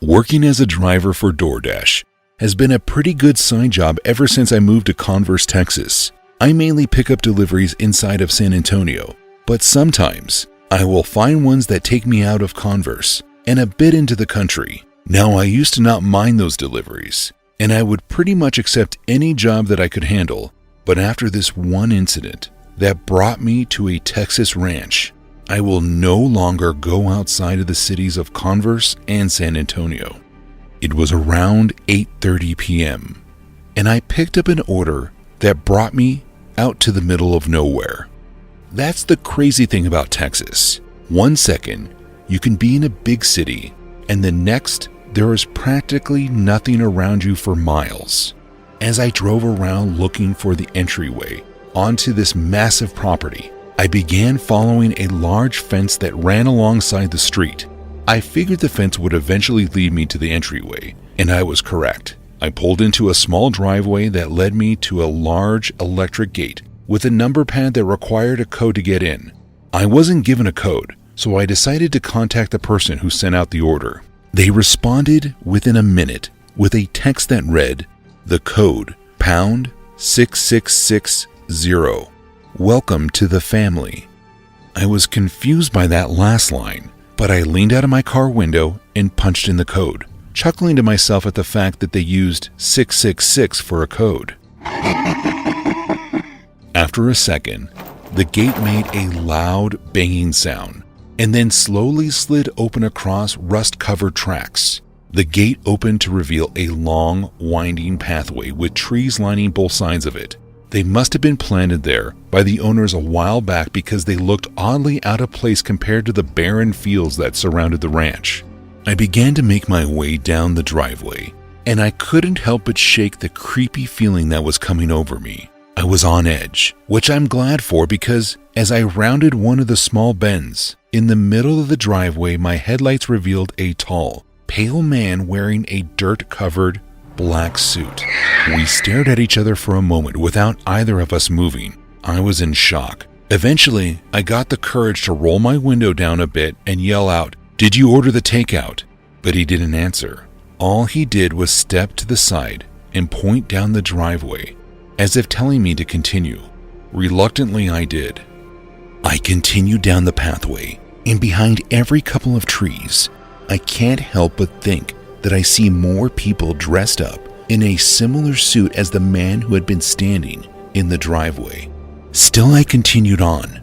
Working as a driver for DoorDash has been a pretty good side job ever since I moved to Converse, Texas. I mainly pick up deliveries inside of San Antonio, but sometimes I will find ones that take me out of Converse and a bit into the country. Now, I used to not mind those deliveries, and I would pretty much accept any job that I could handle. But after this one incident that brought me to a Texas ranch, I will no longer go outside of the cities of Converse and San Antonio. It was around 8:30 p.m., and I picked up an order that brought me out to the middle of nowhere. That's the crazy thing about Texas. 1 second, you can be in a big city, and the next, there is practically nothing around you for miles. As I drove around looking for the entryway onto this massive property, I began following a large fence that ran alongside the street. I figured the fence would eventually lead me to the entryway, and I was correct. I pulled into a small driveway that led me to a large electric gate with a number pad that required a code to get in. I wasn't given a code, so I decided to contact the person who sent out the order. They responded within a minute with a text that read, "The code, pound 6660. Welcome to the family." I was confused by that last line, but I leaned out of my car window and punched in the code, chuckling to myself at the fact that they used 666 for a code. After a second, the gate made a loud banging sound and then slowly slid open across rust-covered tracks. The gate opened to reveal a long, winding pathway with trees lining both sides of it. They must have been planted there by the owners a while back because they looked oddly out of place compared to the barren fields that surrounded the ranch. I began to make my way down the driveway, and I couldn't help but shake the creepy feeling that was coming over me. I was on edge, which I'm glad for because as I rounded one of the small bends, in the middle of the driveway, my headlights revealed a tall, pale man wearing a dirt-covered black suit. We stared at each other for a moment without either of us moving. I was in shock. Eventually, I got the courage to roll my window down a bit and yell out, "Did you order the takeout?" But he didn't answer. All he did was step to the side and point down the driveway, as if telling me to continue. Reluctantly, I did. I continued down the pathway, and behind every couple of trees, I can't help but think that I see more people dressed up in a similar suit as the man who had been standing in the driveway. Still, I continued on.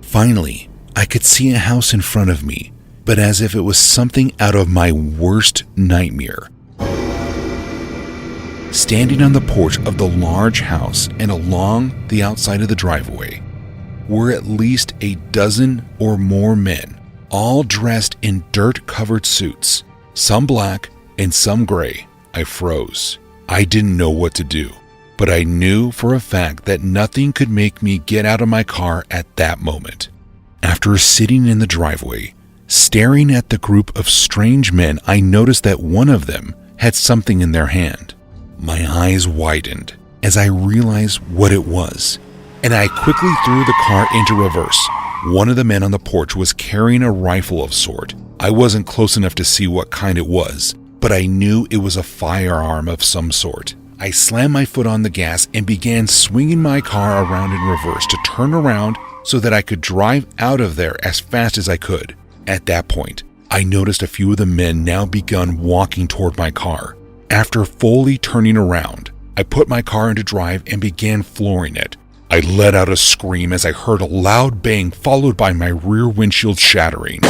Finally, I could see a house in front of me, but as if it was something out of my worst nightmare. Standing on the porch of the large house and along the outside of the driveway were at least a dozen or more men, all dressed in dirt-covered suits, some black and some gray. I froze. I didn't know what to do, but I knew for a fact that nothing could make me get out of my car at that moment. After sitting in the driveway, staring at the group of strange men, I noticed that one of them had something in their hand. My eyes widened as I realized what it was, and I quickly threw the car into reverse. One of the men on the porch was carrying a rifle of sort. I wasn't close enough to see what kind it was, but I knew it was a firearm of some sort. I slammed my foot on the gas and began swinging my car around in reverse to turn around so that I could drive out of there as fast as I could. At that point, I noticed a few of the men now begun walking toward my car. After fully turning around, I put my car into drive and began flooring it. I let out a scream as I heard a loud bang followed by my rear windshield shattering.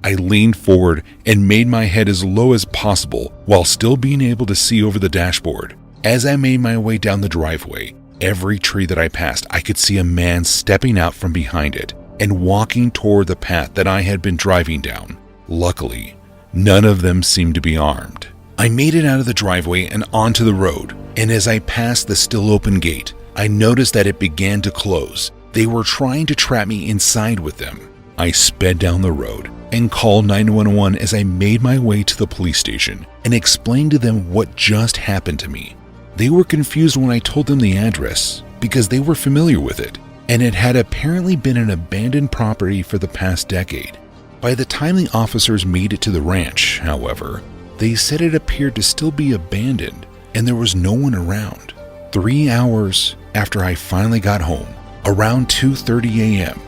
I leaned forward and made my head as low as possible while still being able to see over the dashboard. As I made my way down the driveway, every tree that I passed, I could see a man stepping out from behind it and walking toward the path that I had been driving down. Luckily, none of them seemed to be armed. I made it out of the driveway and onto the road, and as I passed the still open gate, I noticed that it began to close. They were trying to trap me inside with them. I sped down the road and called 911 as I made my way to the police station and explained to them what just happened to me. They were confused when I told them the address because they were familiar with it, and it had apparently been an abandoned property for the past decade. By the time the officers made it to the ranch, however, they said it appeared to still be abandoned and there was no one around. 3 hours after I finally got home, around 2:30 a.m.,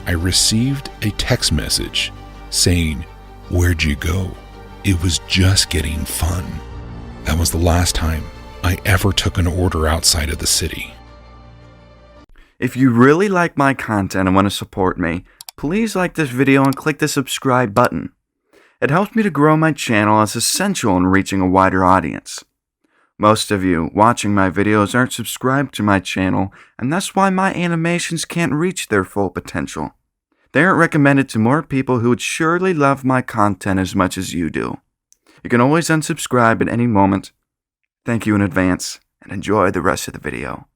I received a text message saying, "Where'd you go? It was just getting fun." That was the last time I ever took an order outside of the city. If you really like my content and want to support me, please like this video and click the subscribe button. It helps me to grow my channel as essential in reaching a wider audience. Most of you watching my videos aren't subscribed to my channel, and that's why my animations can't reach their full potential. They aren't recommended to more people who would surely love my content as much as you do. You can always unsubscribe at any moment. Thank you in advance, and enjoy the rest of the video.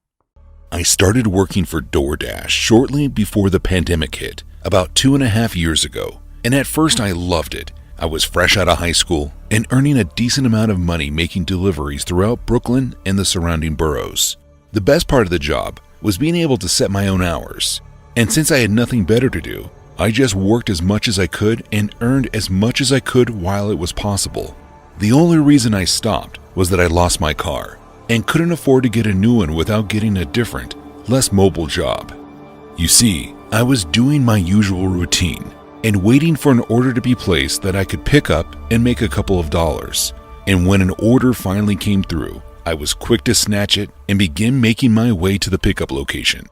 I started working for DoorDash shortly before the pandemic hit, about 2.5 years ago, and at first I loved it. I was fresh out of high school and earning a decent amount of money making deliveries throughout Brooklyn and the surrounding boroughs. The best part of the job was being able to set my own hours, and since I had nothing better to do, I just worked as much as I could and earned as much as I could while it was possible. The only reason I stopped was that I lost my car and couldn't afford to get a new one without getting a different, less mobile job. You see, I was doing my usual routine and waiting for an order to be placed that I could pick up and make a couple of dollars. And when an order finally came through, I was quick to snatch it and begin making my way to the pickup location.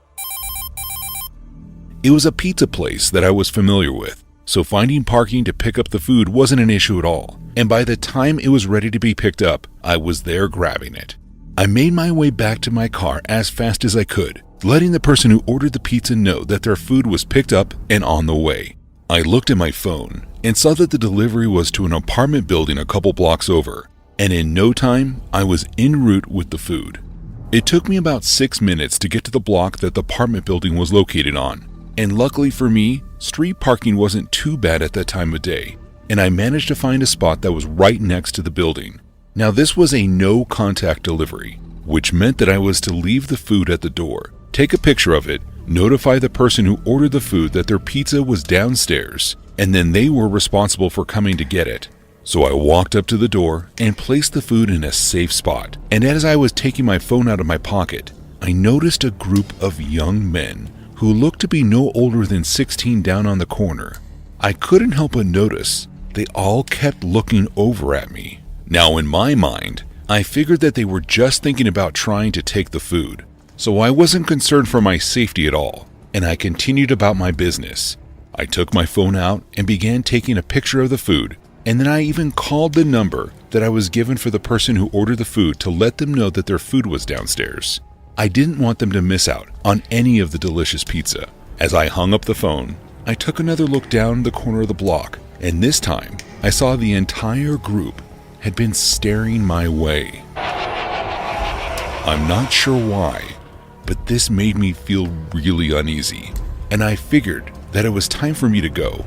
It was a pizza place that I was familiar with, so finding parking to pick up the food wasn't an issue at all. And by the time it was ready to be picked up, I was there grabbing it. I made my way back to my car as fast as I could, letting the person who ordered the pizza know that their food was picked up and on the way. I looked at my phone and saw that the delivery was to an apartment building a couple blocks over, and in no time, I was en route with the food. It took me about 6 minutes to get to the block that the apartment building was located on, and luckily for me, street parking wasn't too bad at that time of day, and I managed to find a spot that was right next to the building. Now this was a no-contact delivery, which meant that I was to leave the food at the door, take a picture of it, notify the person who ordered the food that their pizza was downstairs, and then they were responsible for coming to get it. So I walked up to the door and placed the food in a safe spot, and as I was taking my phone out of my pocket, I noticed a group of young men who looked to be no older than 16 down on the corner. I couldn't help but notice they all kept looking over at me. Now in my mind, I figured that they were just thinking about trying to take the food, so I wasn't concerned for my safety at all, and I continued about my business. I took my phone out and began taking a picture of the food, and then I even called the number that I was given for the person who ordered the food to let them know that their food was downstairs. I didn't want them to miss out on any of the delicious pizza. As I hung up the phone, I took another look down the corner of the block, and this time I saw the entire group had been staring my way. I'm not sure why, but this made me feel really uneasy, and I figured that it was time for me to go.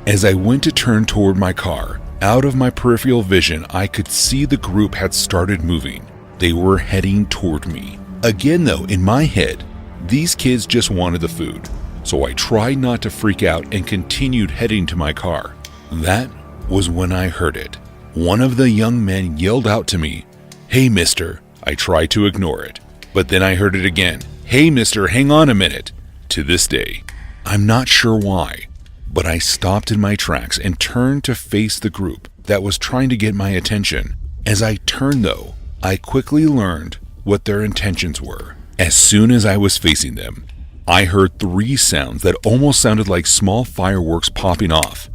As I went to turn toward my car, out of my peripheral vision, I could see the group had started moving. They were heading toward me. Again though, in my head, these kids just wanted the food, so I tried not to freak out and continued heading to my car. That was when I heard it. One of the young men yelled out to me, "Hey mister." I tried to ignore it, but then I heard it again. "Hey mister, hang on a minute." To this day, I'm not sure why, but I stopped in my tracks and turned to face the group that was trying to get my attention. As I turned though, I quickly learned what their intentions were. As soon as I was facing them, I heard 3 sounds that almost sounded like small fireworks popping off.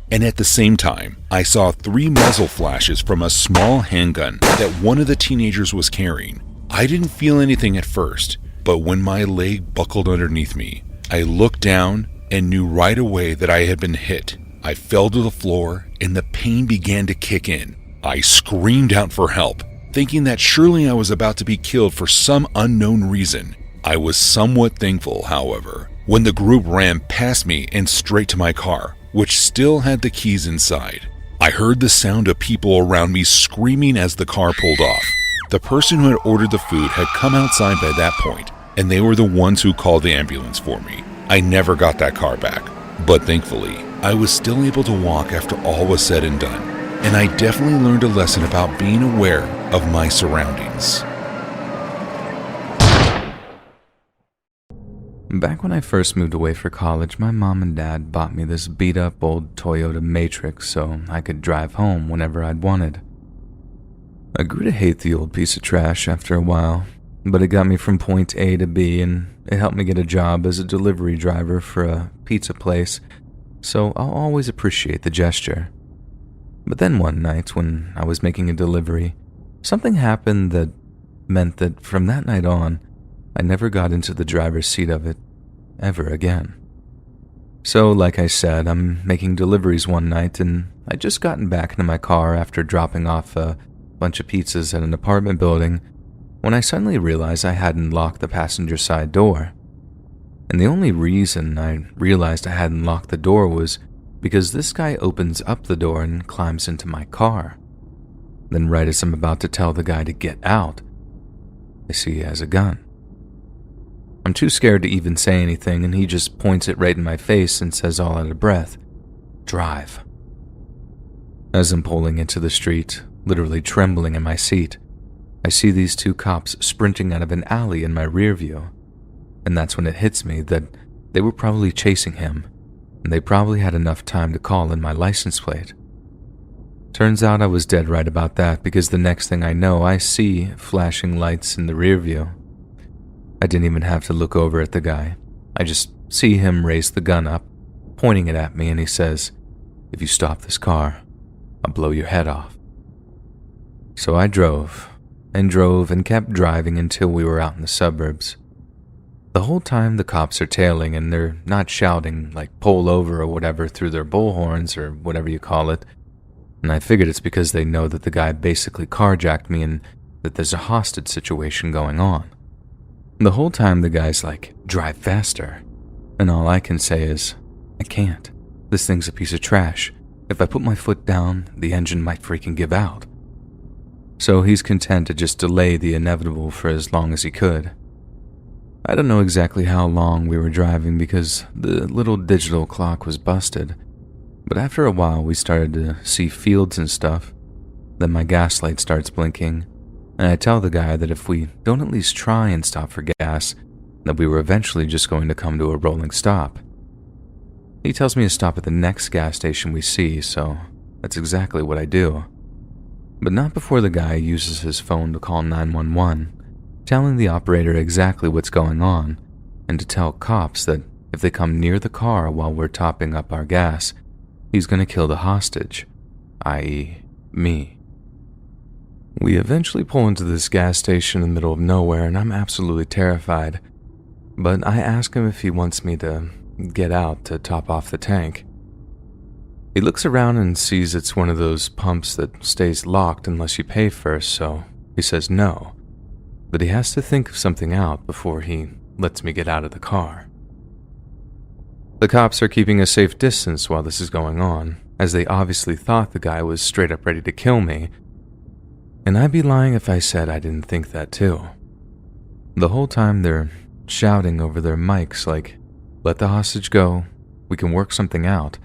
And at the same time, I saw 3 muzzle flashes from a small handgun that one of the teenagers was carrying. I didn't feel anything at first, but when my leg buckled underneath me, I looked down and knew right away that I had been hit. I fell to the floor and the pain began to kick in. I screamed out for help, thinking that surely I was about to be killed for some unknown reason. I was somewhat thankful, however, when the group ran past me and straight to my car, which still had the keys inside. I heard the sound of people around me screaming as the car pulled off. The person who had ordered the food had come outside by that point, and they were the ones who called the ambulance for me. I never got that car back. But thankfully, I was still able to walk after all was said and done, and I definitely learned a lesson about being aware of my surroundings. Back when I first moved away for college, my mom and dad bought me this beat-up old Toyota Matrix so I could drive home whenever I'd wanted. I grew to hate the old piece of trash after a while, but it got me from point A to B, and it helped me get a job as a delivery driver for a pizza place, so I'll always appreciate the gesture. But then one night, when I was making a delivery, something happened that meant that from that night on, I never got into the driver's seat of it ever again. So, like I said, I'm making deliveries one night, and I'd just gotten back into my car after dropping off a bunch of pizzas at an apartment building when I suddenly realized I hadn't locked the passenger side door. And the only reason I realized I hadn't locked the door was because this guy opens up the door and climbs into my car. Then right as I'm about to tell the guy to get out, I see he has a gun. I'm too scared to even say anything, and he just points it right in my face and says all out of breath, "Drive." As I'm pulling into the street, literally trembling in my seat, I see these two cops sprinting out of an alley in my rear view, and that's when it hits me that they were probably chasing him, and they probably had enough time to call in my license plate. Turns out I was dead right about that, because the next thing I know, I see flashing lights in the rear view. I didn't even have to look over at the guy. I just see him raise the gun up, pointing it at me, and he says, "If you stop this car, I'll blow your head off." So I drove and kept driving until we were out in the suburbs. The whole time the cops are tailing, and they're not shouting like "pull over" or whatever through their bullhorns or whatever you call it, and I figured it's because they know that the guy basically carjacked me and that there's a hostage situation going on. The whole time the guy's like, "Drive faster," and all I can say is, "I can't. This thing's a piece of trash. If I put my foot down, the engine might freaking give out." So he's content to just delay the inevitable for as long as he could. I don't know exactly how long we were driving because the little digital clock was busted, but after a while we started to see fields and stuff. Then my gas light starts blinking, and I tell the guy that if we don't at least try and stop for gas, that we were eventually just going to come to a rolling stop. He tells me to stop at the next gas station we see, so that's exactly what I do. But not before the guy uses his phone to call 911, telling the operator exactly what's going on, and to tell cops that if they come near the car while we're topping up our gas, he's going to kill the hostage, i.e., me. We eventually pull into this gas station in the middle of nowhere, and I'm absolutely terrified. But I ask him if he wants me to get out to top off the tank. He looks around and sees it's one of those pumps that stays locked unless you pay first, so he says no. But he has to think of something out before he lets me get out of the car. The cops are keeping a safe distance while this is going on, as they obviously thought the guy was straight up ready to kill me. And I'd be lying if I said I didn't think that too. The whole time they're shouting over their mics like, "Let the hostage go, we can work something out,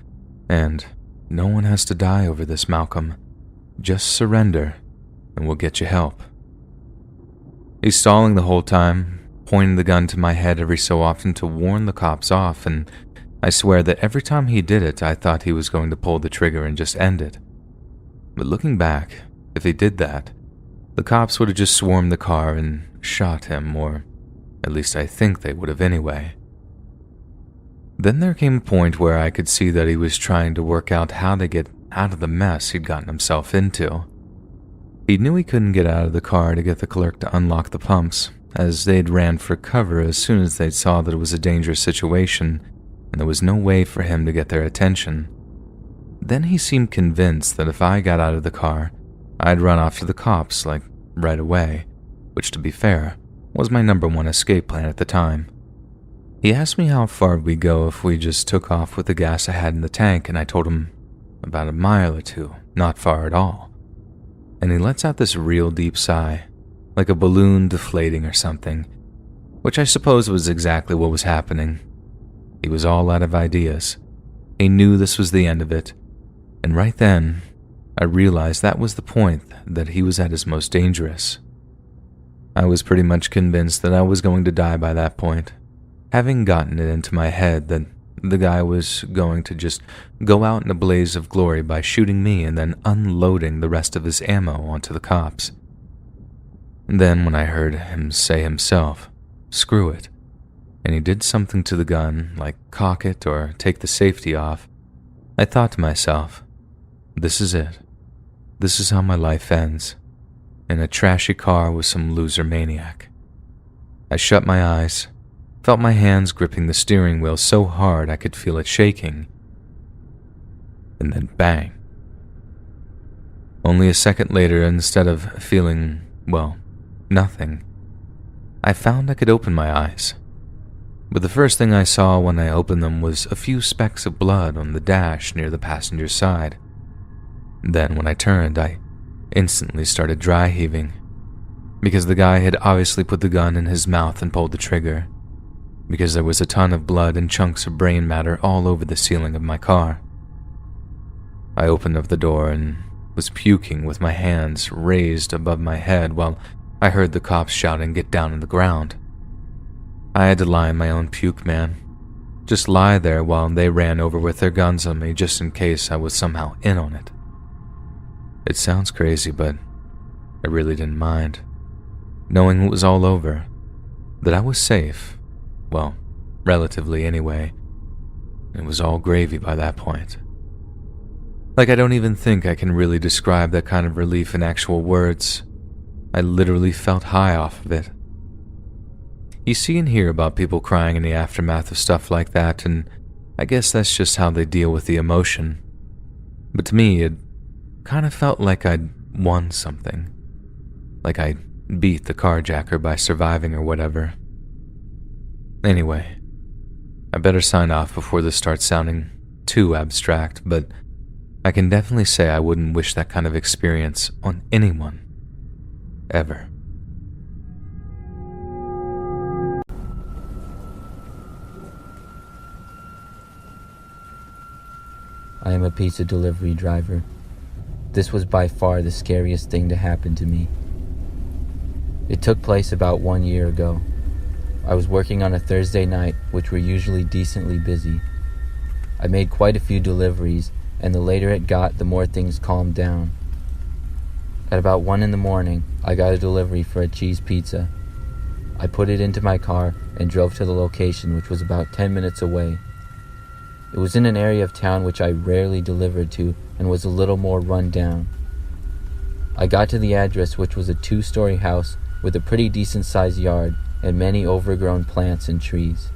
and no one has to die over this, Malcolm. Just surrender, and we'll get you help." He's stalling the whole time, pointing the gun to my head every so often to warn the cops off, and I swear that every time he did it, I thought he was going to pull the trigger and just end it. But looking back, if he did that, the cops would have just swarmed the car and shot him, or at least I think they would have anyway. Then there came a point where I could see that he was trying to work out how to get out of the mess he'd gotten himself into. He knew he couldn't get out of the car to get the clerk to unlock the pumps, as they'd ran for cover as soon as they saw that it was a dangerous situation, and there was no way for him to get their attention. Then he seemed convinced that if I got out of the car, I'd run off to the cops, like, right away, which, to be fair, was my number one escape plan at the time. He asked me how far we'd go if we just took off with the gas I had in the tank, and I told him about a mile or two, not far at all. And he lets out this real deep sigh, like a balloon deflating or something, which I suppose was exactly what was happening. He was all out of ideas, He knew this was the end of it, and right then, I realized that was the point that he was at his most dangerous. I was pretty much convinced that I was going to die by that point, having gotten it into my head that the guy was going to just go out in a blaze of glory by shooting me and then unloading the rest of his ammo onto the cops. Then when I heard him say himself, "Screw it," and he did something to the gun, like cock it or take the safety off, I thought to myself, this is it. This is how my life ends, in a trashy car with some loser maniac. I shut my eyes, felt my hands gripping the steering wheel so hard I could feel it shaking, and then bang. Only a second later, instead of feeling, well, nothing, I found I could open my eyes. But the first thing I saw when I opened them was a few specks of blood on the dash near the passenger side. Then when I turned, I instantly started dry heaving, because the guy had obviously put the gun in his mouth and pulled the trigger, because there was a ton of blood and chunks of brain matter all over the ceiling of my car. I opened up the door and was puking with my hands raised above my head while I heard the cops shouting, "Get down on the ground." I had to lie in my own puke, man. Just lie there while they ran over with their guns on me just in case I was somehow in on it. It sounds crazy, but I really didn't mind. Knowing it was all over, that I was safe, well, relatively anyway, it was all gravy by that point. Like, I don't even think I can really describe that kind of relief in actual words. I literally felt high off of it. You see and hear about people crying in the aftermath of stuff like that, and I guess that's just how they deal with the emotion. But to me, it kind of felt like I'd won something. Like I beat the carjacker by surviving or whatever. Anyway, I better sign off before this starts sounding too abstract, but I can definitely say I wouldn't wish that kind of experience on anyone. Ever. I am a pizza delivery driver. This was by far the scariest thing to happen to me. It took place about 1 year ago. I was working on a Thursday night, which were usually decently busy. I made quite a few deliveries, and the later it got, the more things calmed down. At about 1 in the morning, I got a delivery for a cheese pizza. I put it into my car and drove to the location, which was about 10 minutes away. It was in an area of town which I rarely delivered to and was a little more run down. I got to the address, which was a 2-story house with a pretty decent-sized yard and many overgrown plants and trees.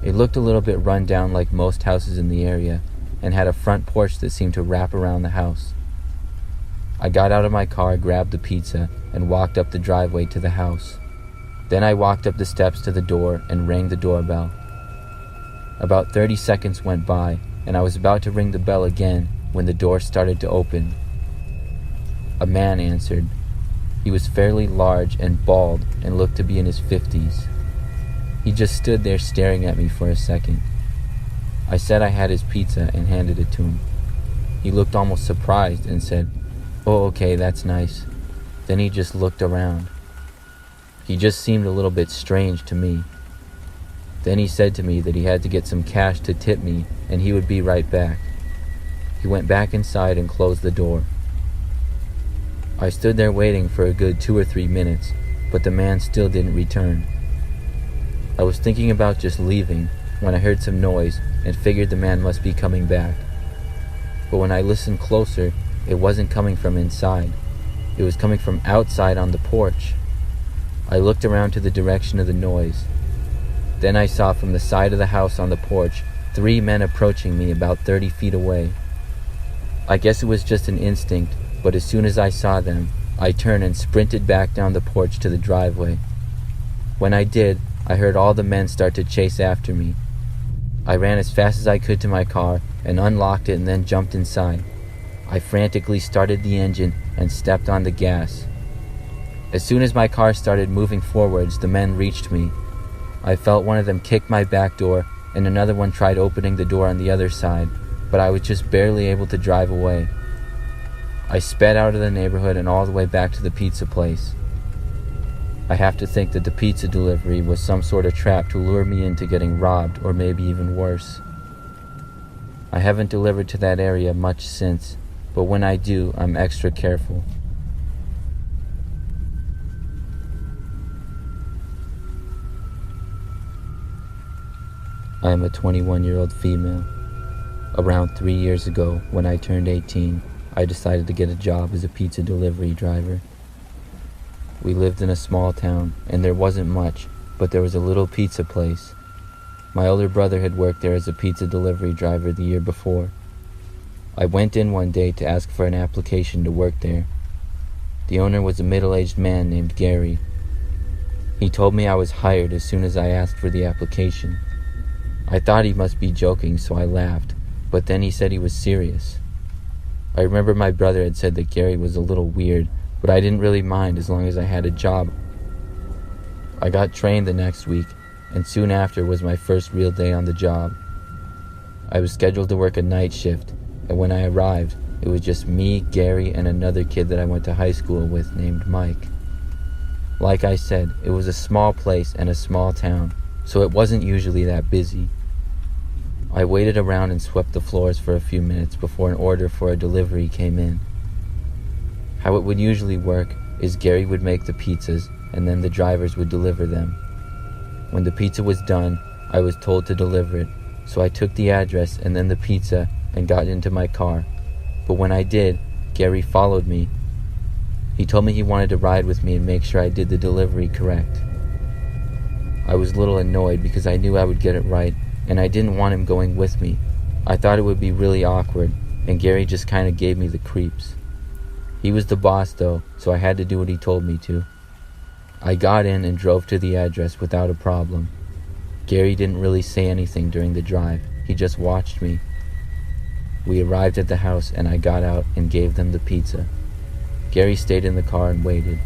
It looked a little bit run down like most houses in the area and had a front porch that seemed to wrap around the house. I got out of my car, grabbed the pizza, and walked up the driveway to the house. Then I walked up the steps to the door and rang the doorbell. About 30 seconds went by, and I was about to ring the bell again when the door started to open. A man answered. He was fairly large and bald and looked to be in his 50s. He just stood there staring at me for a second. I said I had his pizza and handed it to him. He looked almost surprised and said, "Oh, okay, that's nice." Then he just looked around. He just seemed a little bit strange to me. Then he said to me that he had to get some cash to tip me and he would be right back. He went back inside and closed the door. I stood there waiting for a good 2 or 3 minutes, but the man still didn't return. I was thinking about just leaving when I heard some noise and figured the man must be coming back. But when I listened closer, it wasn't coming from inside. It was coming from outside on the porch. I looked around to the direction of the noise. Then I saw from the side of the house on the porch 3 men approaching me about 30 feet away. I guess it was just an instinct, but as soon as I saw them, I turned and sprinted back down the porch to the driveway. When I did, I heard all the men start to chase after me. I ran as fast as I could to my car and unlocked it and then jumped inside. I frantically started the engine and stepped on the gas. As soon as my car started moving forwards, the men reached me. I felt one of them kick my back door and another one tried opening the door on the other side, but I was just barely able to drive away. I sped out of the neighborhood and all the way back to the pizza place. I have to think that the pizza delivery was some sort of trap to lure me into getting robbed, or maybe even worse. I haven't delivered to that area much since, but when I do, I'm extra careful. I am a 21-year-old female. Around 3 years ago, when I turned 18, I decided to get a job as a pizza delivery driver. We lived in a small town, and there wasn't much, but there was a little pizza place. My older brother had worked there as a pizza delivery driver the year before. I went in one day to ask for an application to work there. The owner was a middle-aged man named Gary. He told me I was hired as soon as I asked for the application. I thought he must be joking, so I laughed, but then he said he was serious. I remember my brother had said that Gary was a little weird, but I didn't really mind as long as I had a job. I got trained the next week, and soon after was my first real day on the job. I was scheduled to work a night shift, and when I arrived, it was just me, Gary, and another kid that I went to high school with named Mike. Like I said, it was a small place and a small town, so it wasn't usually that busy. I waited around and swept the floors for a few minutes before an order for a delivery came in. How it would usually work is Gary would make the pizzas and then the drivers would deliver them. When the pizza was done, I was told to deliver it, so I took the address and then the pizza and got into my car. But when I did, Gary followed me. He told me he wanted to ride with me and make sure I did the delivery correct. I was a little annoyed because I knew I would get it right, and I didn't want him going with me. I thought it would be really awkward, and Gary just kind of gave me the creeps. He was the boss though, so I had to do what he told me to. I got in and drove to the address without a problem. Gary didn't really say anything during the drive, he just watched me. We arrived at the house and I got out and gave them the pizza. Gary stayed in the car and waited.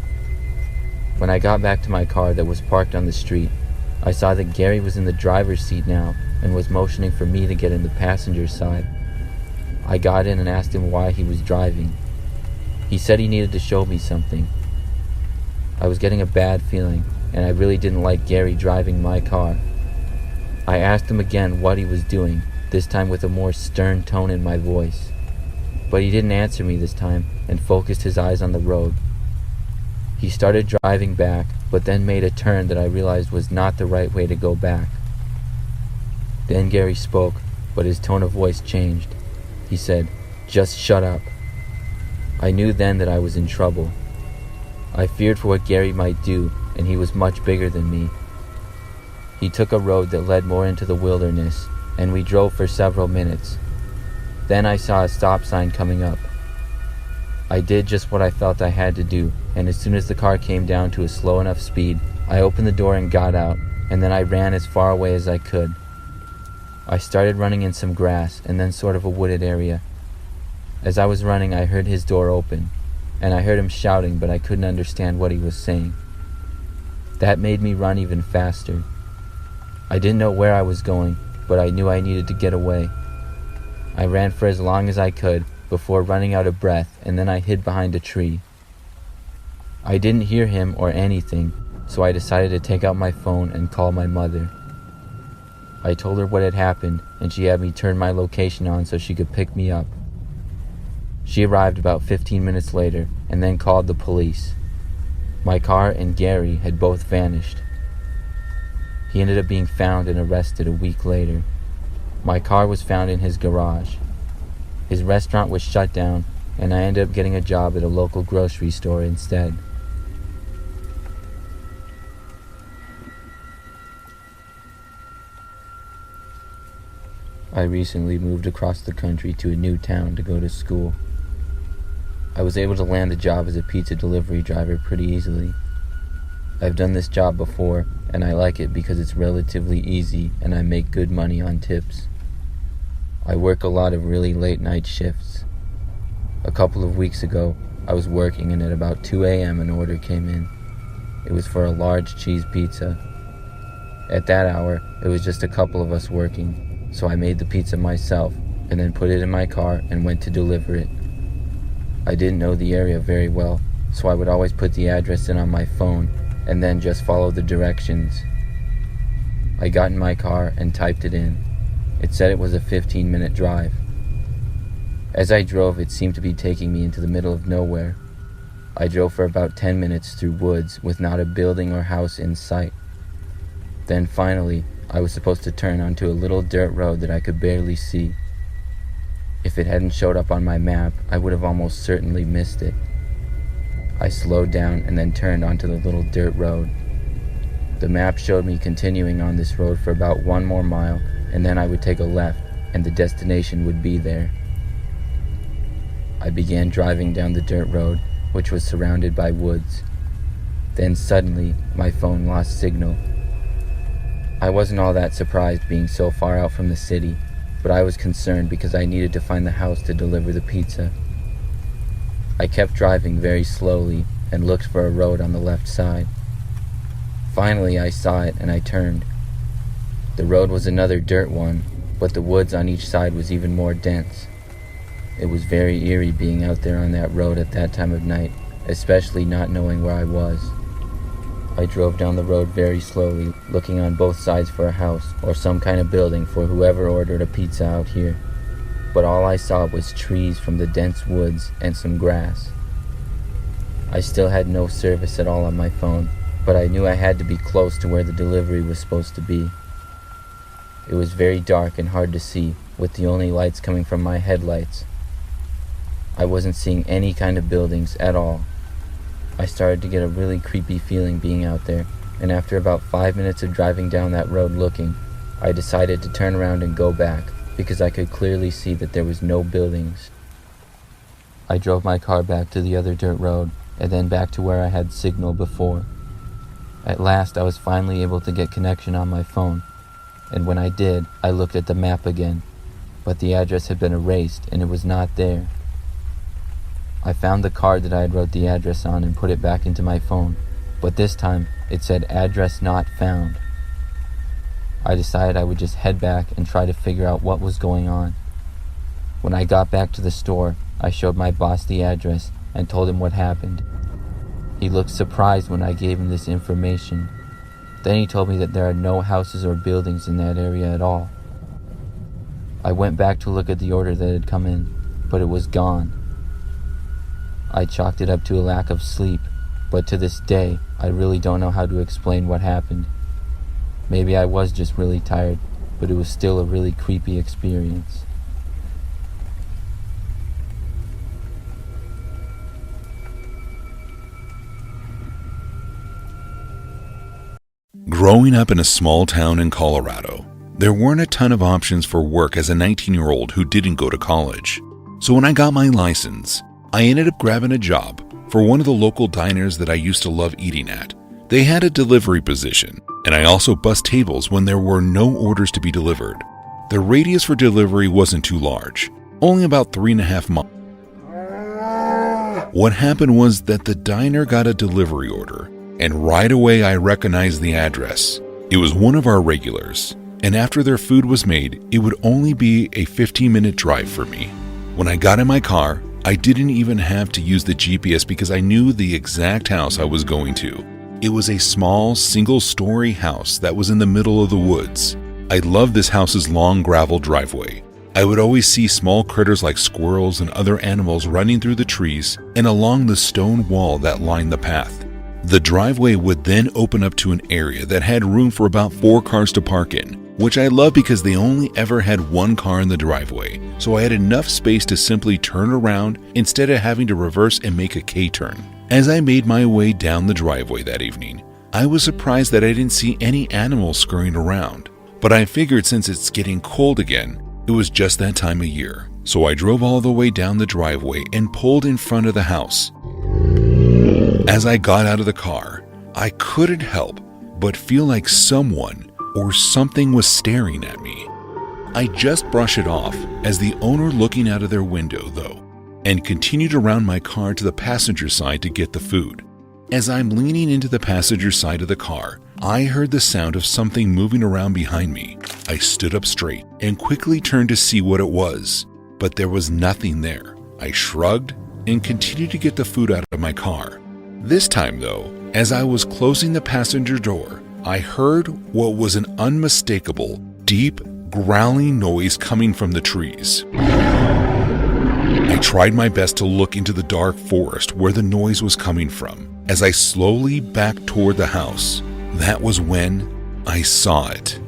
When I got back to my car that was parked on the street, I saw that Gary was in the driver's seat now and was motioning for me to get in the passenger side. I got in and asked him why he was driving. He said he needed to show me something. I was getting a bad feeling, and I really didn't like Gary driving my car. I asked him again what he was doing, this time with a more stern tone in my voice. But he didn't answer me this time and focused his eyes on the road. He started driving back, but then made a turn that I realized was not the right way to go back. Then Gary spoke, but his tone of voice changed. He said, "Just shut up." I knew then that I was in trouble. I feared for what Gary might do, and he was much bigger than me. He took a road that led more into the wilderness, and we drove for several minutes. Then I saw a stop sign coming up. I did just what I felt I had to do, and as soon as the car came down to a slow enough speed, I opened the door and got out, and then I ran as far away as I could. I started running in some grass and then sort of a wooded area. As I was running, I heard his door open, and I heard him shouting, but I couldn't understand what he was saying. That made me run even faster. I didn't know where I was going, but I knew I needed to get away. I ran for as long as I could before running out of breath, and then I hid behind a tree. I didn't hear him or anything, so I decided to take out my phone and call my mother. I told her what had happened, and she had me turn my location on so she could pick me up. She arrived about 15 minutes later and then called the police. My car and Gary had both vanished. He ended up being found and arrested a week later. My car was found in his garage. His restaurant was shut down, and I ended up getting a job at a local grocery store instead. I recently moved across the country to a new town to go to school. I was able to land a job as a pizza delivery driver pretty easily. I've done this job before, and I like it because it's relatively easy and I make good money on tips. I work a lot of really late night shifts. A couple of weeks ago, I was working and at about 2 a.m. an order came in. It was for a large cheese pizza. At that hour, it was just a couple of us working, so I made the pizza myself and then put it in my car and went to deliver it. I didn't know the area very well, so I would always put the address in on my phone and then just follow the directions. I got in my car and typed it in. It said it was a 15-minute drive. As I drove, it seemed to be taking me into the middle of nowhere. I drove for about 10 minutes through woods with not a building or house in sight. Then finally, I was supposed to turn onto a little dirt road that I could barely see. If it hadn't showed up on my map, I would have almost certainly missed it. I slowed down and then turned onto the little dirt road. The map showed me continuing on this road for about 1 more mile, and then I would take a left, and the destination would be there. I began driving down the dirt road, which was surrounded by woods. Then suddenly, my phone lost signal. I wasn't all that surprised being so far out from the city, but I was concerned because I needed to find the house to deliver the pizza. I kept driving very slowly and looked for a road on the left side. Finally, I saw it and I turned. The road was another dirt one, but the woods on each side was even more dense. It was very eerie being out there on that road at that time of night, especially not knowing where I was. I drove down the road very slowly, looking on both sides for a house or some kind of building for whoever ordered a pizza out here. But all I saw was trees from the dense woods and some grass. I still had no service at all on my phone, but I knew I had to be close to where the delivery was supposed to be. It was very dark and hard to see, with the only lights coming from my headlights. I wasn't seeing any kind of buildings at all. I started to get a really creepy feeling being out there, and after about 5 minutes of driving down that road looking, I decided to turn around and go back, because I could clearly see that there was no buildings. I drove my car back to the other dirt road, and then back to where I had signal before. At last, I was finally able to get connection on my phone, and when I did, I looked at the map again, but the address had been erased and it was not there. I found the card that I had wrote the address on and put it back into my phone, but this time it said address not found. I decided I would just head back and try to figure out what was going on. When I got back to the store, I showed my boss the address and told him what happened. He looked surprised when I gave him this information. Then he told me that there are no houses or buildings in that area at all. I went back to look at the order that had come in, but it was gone. I chalked it up to a lack of sleep, but to this day, I really don't know how to explain what happened. Maybe I was just really tired, but it was still a really creepy experience. Growing up in a small town in Colorado, there weren't a ton of options for work as a 19-year-old who didn't go to college. So when I got my license, I ended up grabbing a job for one of the local diners that I used to love eating at. They had a delivery position, and I also bussed tables when there were no orders to be delivered. The radius for delivery wasn't too large, only about 3.5 miles. What happened was that the diner got a delivery order, and right away I recognized the address. It was one of our regulars, and after their food was made, it would only be a 15-minute drive for me. When I got in my car, I didn't even have to use the GPS because I knew the exact house I was going to. It was a small, single-story house that was in the middle of the woods. I loved this house's long gravel driveway. I would always see small critters like squirrels and other animals running through the trees and along the stone wall that lined the path. The driveway would then open up to an area that had room for about 4 cars to park in, which I love because they only ever had 1 car in the driveway, so I had enough space to simply turn around instead of having to reverse and make a K-turn. As I made my way down the driveway that evening, I was surprised that I didn't see any animals scurrying around, but I figured since it's getting cold again, it was just that time of year. So I drove all the way down the driveway and pulled in front of the house. As I got out of the car, I couldn't help but feel like someone or something was staring at me. I just brushed it off as the owner looking out of their window though, and continued around my car to the passenger side to get the food. As I'm leaning into the passenger side of the car, I heard the sound of something moving around behind me. I stood up straight and quickly turned to see what it was, but there was nothing there. I shrugged and continued to get the food out of my car. This time though, as I was closing the passenger door, I heard what was an unmistakable, deep, growling noise coming from the trees. I tried my best to look into the dark forest where the noise was coming from. As I slowly backed toward the house, that was when I saw it.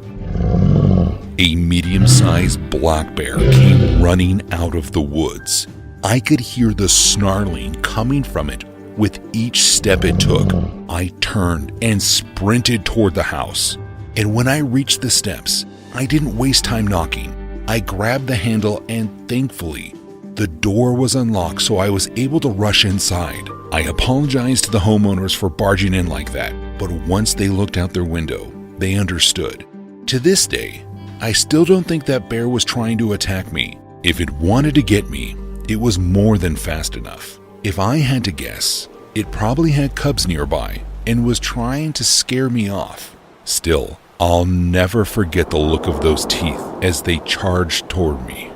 A medium-sized black bear came running out of the woods. I could hear the snarling coming from it with each step it took. I turned and sprinted toward the house. And when I reached the steps, I didn't waste time knocking. I grabbed the handle and thankfully, the door was unlocked so I was able to rush inside. I apologized to the homeowners for barging in like that, but once they looked out their window, they understood. To this day, I still don't think that bear was trying to attack me. If it wanted to get me, it was more than fast enough. If I had to guess, it probably had cubs nearby and was trying to scare me off. Still, I'll never forget the look of those teeth as they charged toward me.